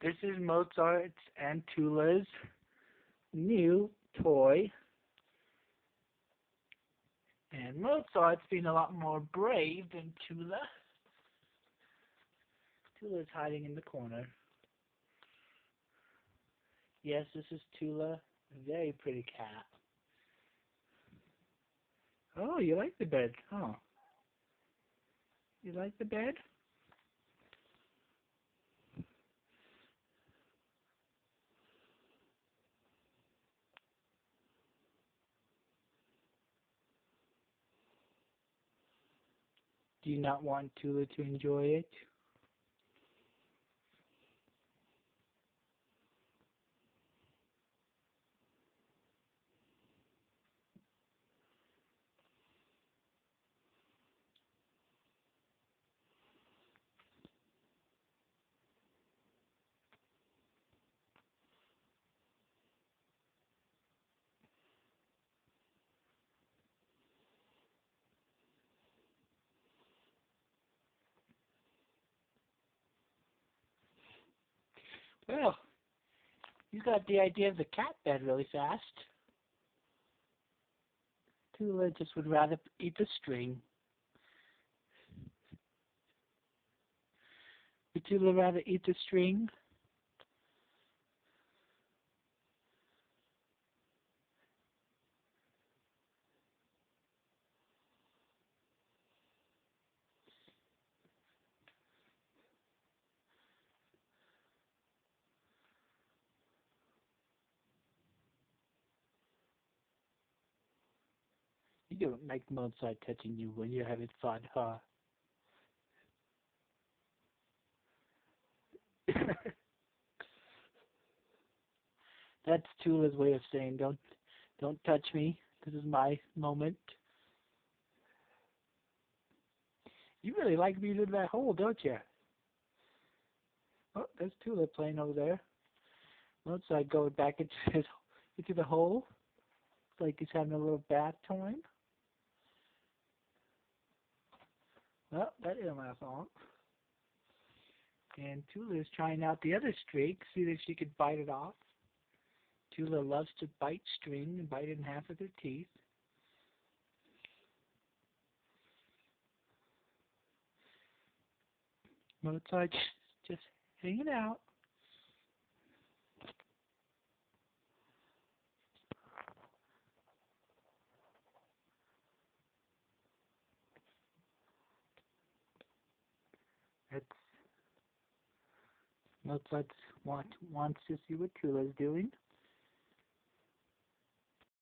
This is Mozart's and Tula's new toy. And Mozart's being a lot more brave than Tula. Tula's hiding in the corner. Yes, this is Tula. A very pretty cat. Oh, you like the bed, huh? You like the bed? Do you not want Tula to enjoy it? Well, you got the idea of the cat bed really fast. Tula just would rather eat the string. Would Tula rather eat the string? You don't like Mozart touching you when you're having fun, huh? That's Tula's way of saying don't touch me. This is my moment. You really like being in that hole, don't you? Oh, there's Tula playing over there. Mozart going back into the hole. It's like he's having a little bath time. Well, that didn't last long. And Tula is trying out the other streak, see if she could bite it off. Tula loves to bite string and bite it in half with her teeth. Mozart just hanging out. That's Mozart wants to see what Tula's doing.